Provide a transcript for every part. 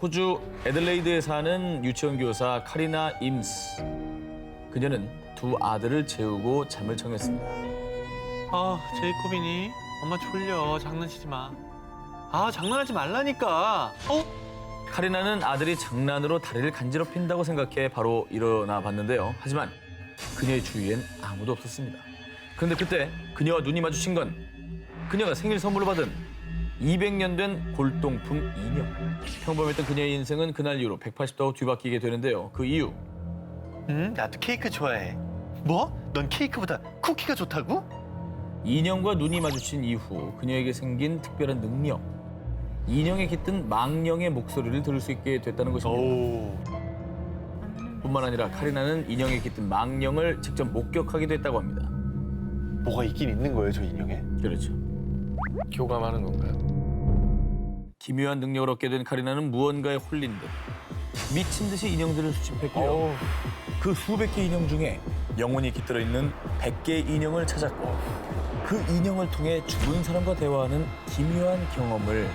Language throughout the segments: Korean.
호주 애들레이드에 사는 유치원 교사 카리나 임스. 그녀는 두 아들을 재우고 잠을 청했습니다. 아, 제이콥이니? 엄마 졸려. 장난치지 마. 아, 장난하지 말라니까. 카리나는 아들이 장난으로 다리를 간지럽힌다고 생각해 바로 일어나 봤는데요. 하지만 그녀의 주위엔 아무도 없었습니다. 그런데 그때 그녀와 눈이 마주친 건 그녀가 생일 선물로 받은 200년 된 골동품 인형. 평범했던 그녀의 인생은 그날 이후로 180도 뒤바뀌게 되는데요. 그 이유. 나도 케이크 좋아해. 뭐? 넌 케이크보다 쿠키가 좋다고? 인형과 눈이 마주친 이후 그녀에게 생긴 특별한 능력. 인형에 깃든 망령의 목소리를 들을 수 있게 됐다는 것입니다. 오. 뿐만 아니라 카리나는 인형에 깃든 망령을 직접 목격하기도 했다고 합니다. 뭐가 있긴 있는 거예요, 저 인형에? 그렇죠. 교감하는 건가요? 기묘한 능력을 얻게 된 카리나는 무언가에 홀린 듯 미친 듯이 인형들을 수집했고요. 그 수백 개 인형 중에 영혼이 깃들어 있는 100개의 인형을 찾았고 그 인형을 통해 죽은 사람과 대화하는 기묘한 경험을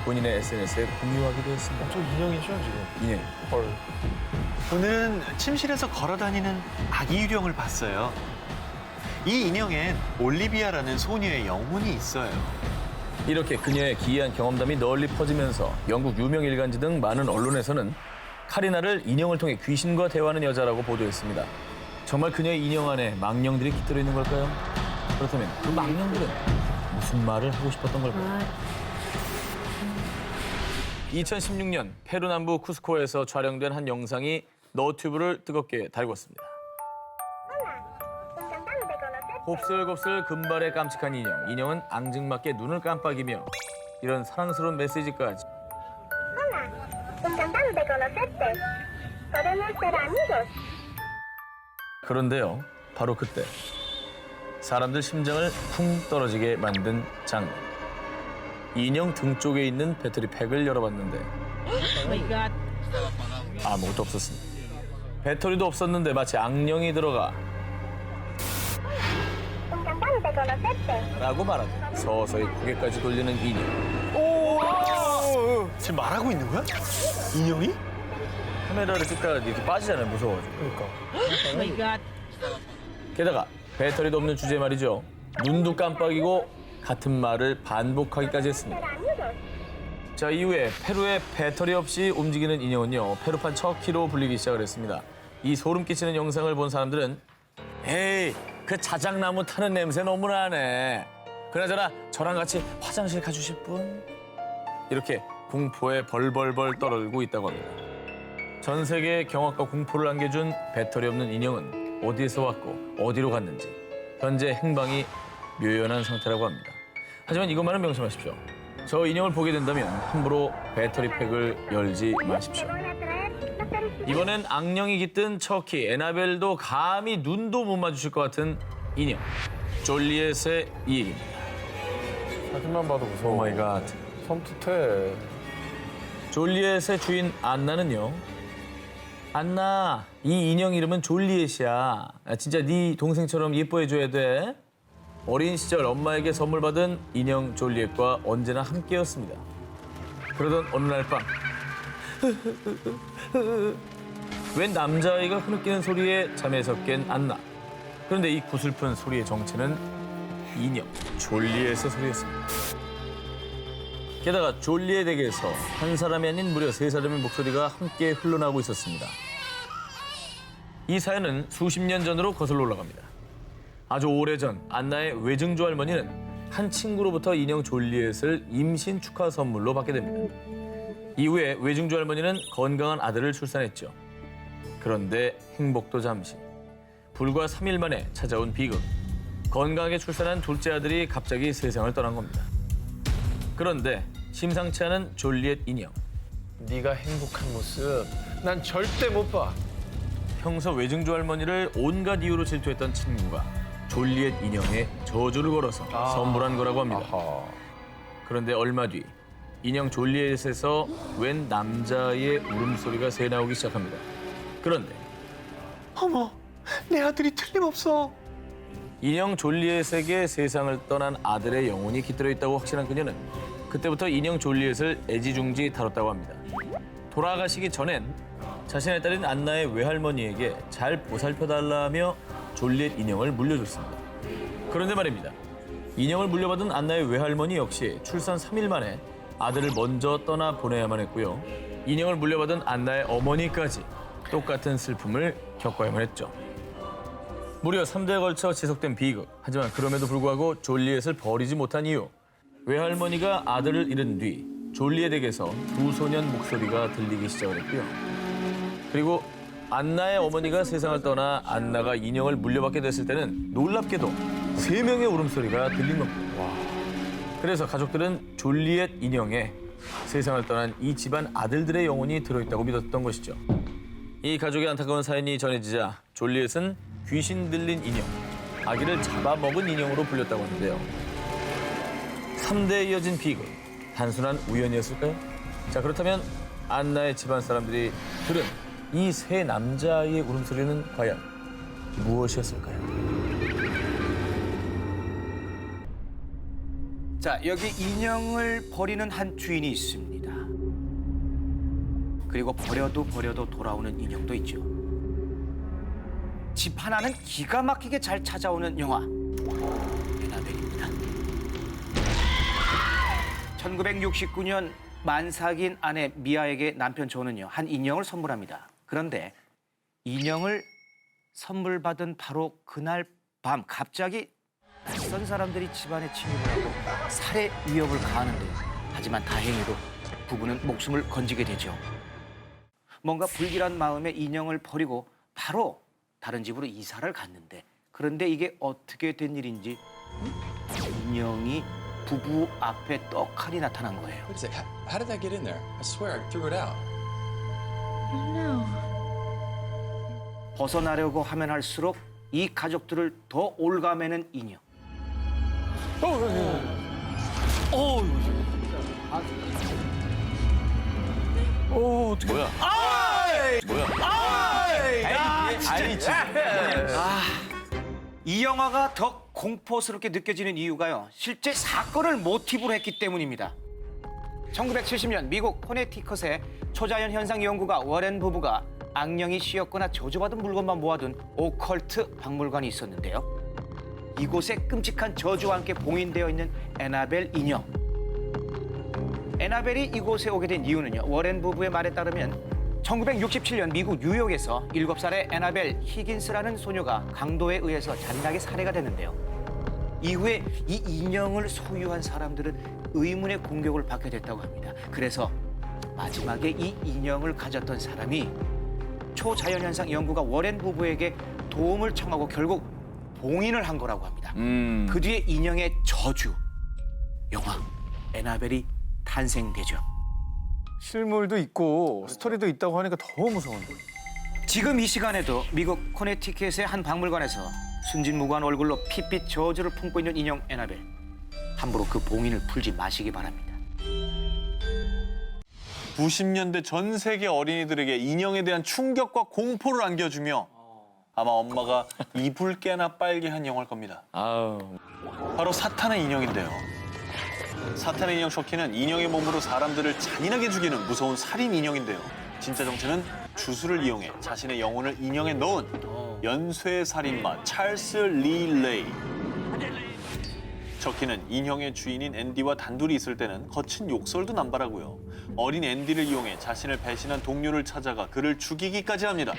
본인의 SNS에 공유하기도 했습니다. 저 인형이죠 지금. 인형. 헐. 오늘은 침실에서 걸어다니는 아기 유령을 봤어요. 이 인형엔 올리비아라는 소녀의 영혼이 있어요. 이렇게 그녀의 기이한 경험담이 널리 퍼지면서 영국 유명 일간지 등 많은 언론에서는 카리나를 인형을 통해 귀신과 대화하는 여자라고 보도했습니다. 정말 그녀의 인형 안에 망령들이 깃들어 있는 걸까요? 그렇다면 그 망령들은 무슨 말을 하고 싶었던 걸까요? 2016년 페루 남부 쿠스코에서 촬영된 한 영상이 너튜브를 뜨겁게 달궜습니다. 곱슬곱슬 금발의 깜찍한 인형. 인형은 앙증맞게 눈을 깜빡이며 이런 사랑스러운 메시지까지. Encantado de conocerte. Podemos ser amigos. 그런데요, 바로 그때 사람들 심장을 쿵 떨어지게 만든 장면. 인형 등 쪽에 있는 배터리 팩을 열어봤는데 아무것도 없었습니다. 배터리도 없었는데 마치 악령이 들어가 Encantado de conocerte. 라고 말하듯 서서히 고개까지 돌리는 인형. 지금 말하고 있는 거야? 인형이? 카메라를 찍다가 이렇게 빠지잖아요, 무서워가지고. 그러니까. 게다가 배터리도 없는 주제 말이죠. 눈도 깜빡이고 같은 말을 반복하기까지 했습니다. Amigos. 자, 이후에 페루의 배터리 없이 움직이는 인형은요, 페루판 척키로 불리기 시작을 했습니다. 이 소름 끼치는 영상을 본 사람들은 에이, 그 자작나무 타는 냄새 너무 나네. 그나저나 저랑 같이 화장실 가주실 분? 이렇게 공포에 벌벌벌 떨고 있다고 합니다. 전 세계에 경악과 공포를 안겨준 배터리 없는 인형은 어디에서 왔고 어디로 갔는지 현재 행방이 묘연한 상태라고 합니다. 하지만 이것만은 명심하십시오. 저 인형을 보게 된다면 함부로 배터리 팩을 열지 마십시오. Te voy a traer los pericitos. 이번엔 악령이 깃든 척키, 에나벨도 감히 눈도 못 마주칠 것 같은 인형. 졸리엣의 이 얘기입니다. 사진만 봐도 무서워. 오 마이 갓. 섬뜩해. 졸리엣의 주인 안나는요. 안나, 이 인형 이름은 졸리엣이야. 진짜 네 동생처럼 예뻐해줘야 돼. 어린 시절 엄마에게 선물 받은 인형 졸리엣과 언제나 함께였습니다. 그러던 어느 날 밤 웬 남자아이가 흐느끼는 소리에 잠에서 깬 안나. 그런데 이 구슬픈 소리의 정체는 인형 졸리엣의 소리였습니다. 게다가 졸리엣에게서 한 사람이 아닌 무려 세 사람의 목소리가 함께 흘러나오고 있었습니다. 이 사연은 수십 년 전으로 거슬러 올라갑니다. 아주 오래전 안나의 외증조 할머니는 한 친구로부터 인형 졸리엣을 임신 축하 선물로 받게 됩니다. 이후에 외증조 할머니는 건강한 아들을 출산했죠. 그런데 행복도 잠시. 불과 3일 만에 찾아온 비극. 건강하게 출산한 둘째 아들이 갑자기 세상을 떠난 겁니다. 그런데 심상치 않은 졸리엣 인형. 네가 행복한 모습 난 절대 못 봐. 평소 외증조 할머니를 온갖 이유로 질투했던 친구가 졸리엣 인형에 저주를 걸어서 선물한 거라고 합니다. 아하. 그런데 얼마 뒤 인형 졸리엣에서 웬 남자의 울음소리가 새나오기 시작합니다. 그런데 어머, 내 아들이 틀림없어. 인형 졸리엣에게 세상을 떠난 아들의 영혼이 깃들어 있다고 확신한 그녀는 그때부터 인형 졸리엣을 애지중지 다뤘다고 합니다. 돌아가시기 전엔 자신의 딸인 안나의 외할머니에게 잘 보살펴달라며 졸리엣 인형을 물려줬습니다. 그런데 말입니다. 인형을 물려받은 안나의 외할머니 역시 출산 3일 만에 아들을 먼저 떠나 보내야만 했고요. 인형을 물려받은 안나의 어머니까지 똑같은 슬픔을 겪어야만 했죠. 무려 3대에 걸쳐 지속된 비극. 하지만 그럼에도 불구하고 졸리엣을 버리지 못한 이유. 외할머니가 아들을 잃은 뒤 졸리엣에게서 두 소년 목소리가 들리기 시작을 했고요. 그리고 안나의 어머니가 세상을 떠나 안나가 인형을 물려받게 됐을 때는 놀랍게도 3명의 울음소리가 들린 겁니다. 그래서 가족들은 졸리엣 인형에 세상을 떠난 이 집안 아들들의 영혼이 들어있다고 믿었던 것이죠. 이 가족의 안타까운 사연이 전해지자 졸리엣은 귀신 들린 인형, 아기를 잡아먹은 인형으로 불렸다고 하는데요. 3대에 이어진 비극, 단순한 우연이었을까요? 자, 그렇다면 안나의 집안 사람들이 들은 이 세 남자아이의 울음소리는 과연 무엇이었을까요? 자, 여기 인형을 버리는 한 주인이 있습니다. 그리고 버려도 돌아오는 인형도 있죠. 집 하나는 기가 막히게 잘 찾아오는 영화 에나벨입니다. 1969년 만삭인 아내 미아에게 남편 조는요, 한 인형을 선물합니다. 그런데 인형을 선물 받은 바로 그날 밤 갑자기 낯선 사람들이 집안에 침입을 하고 살해 위협을 가하는데요. 하지만 다행히도 부부는 목숨을 건지게 되죠. 뭔가 불길한 마음에 인형을 버리고 바로 다른 집으로 이사를 갔는데, 그런데 이게 어떻게 된 일인지 인형이 부부 앞에 떡하니 나타난 거예요. What is it? How did that get in there? I swear I threw it out. 벗어나려고 하면 할수록 이 가족들을 더 올가매는 인형. 이 영화가 더 공포스럽게 느껴지는 이유가요, 실제 사건을 모티브로 했기 때문입니다. 1970년 미국 코네티컷의 초자연 현상 연구가 워렌 부부가 악령이 씌었거나 저주받은 물건만 모아둔 오컬트 박물관이 있었는데요. 이곳에 끔찍한 저주와 함께 봉인되어 있는 에나벨 인형. 에나벨이 이곳에 오게 된 이유는요, 워렌 부부의 말에 따르면 1967년 미국 뉴욕에서 7살의 에나벨 히긴스라는 소녀가 강도에 의해서 잔인하게 살해가 됐는데요. 이후에 이 인형을 소유한 사람들은 의문의 공격을 받게 됐다고 합니다. 그래서 마지막에 이 인형을 가졌던 사람이 초자연현상 연구가 워렌 부부에게 도움을 청하고 결국 봉인을 한 거라고 합니다. 그 뒤에 인형의 저주, 영화 에나벨이 탄생되죠. 실물도 있고 스토리도 있다고 하니까 더 무서운데. 지금 이 시간에도 미국 코네티켓의 한 박물관에서 순진무구한 얼굴로 핏빛 저주를 품고 있는 인형 에나벨. 함부로 그 봉인을 풀지 마시기 바랍니다. 90년대 전 세계 어린이들에게 인형에 대한 충격과 공포를 안겨주며 아마 엄마가 이불 깨나 빨게 한 영화일 겁니다. 아우. 바로 사탄의 인형인데요. 사탄의 인형 셔키는 인형의 몸으로 사람들을 잔인하게 죽이는 무서운 살인 인형인데요. 진짜 정체는 주술을 이용해 자신의 영혼을 인형에 넣은 연쇄 살인마 찰스 리 레이. 셔키는 인형의 주인인 앤디와 단둘이 있을 때는 거친 욕설도 남발하고요. 어린 앤디를 이용해 자신을 배신한 동료를 찾아가 그를 죽이기까지 합니다.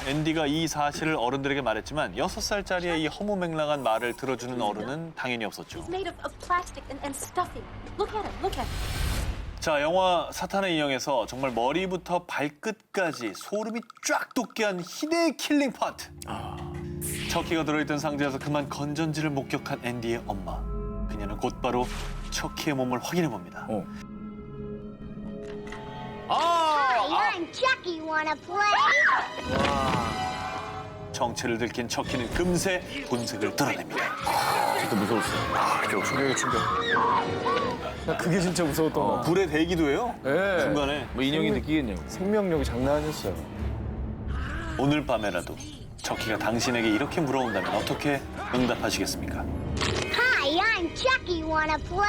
앤디가 이 사실을 어른들에게 말했지만 6살짜리의 이 허무맹랑한 말을 들어주는 어른은 당연히 없었죠. It's made of plastic and stuffy. Look at it, look at it. 자, 영화 사탄의 인형에서 정말 머리부터 발끝까지 소름이 쫙 돋게 한 희대의 킬링 파트. 척키가 들어있던 상자에서 그만 건전지를 목격한 앤디의 엄마. 그녀는 곧바로 척키의 몸을 확인해봅니다. Hi, I'm Chucky. Wanna play? 정체를 들킨 척키는 금세 본색을 드러냅니다. 진짜 무서웠어요. 충격의 충격. 나 그게 진짜 무서웠던 거. 불의 대기도 해요? 네. 중간에. 뭐 인형이 느끼겠냐고. 생명력이 장난 아니었어요. 오늘 밤에라도 척키가 당신에게 이렇게 물어온다면 어떻게 응답하시겠습니까? Hi, I'm Chucky. Wanna play?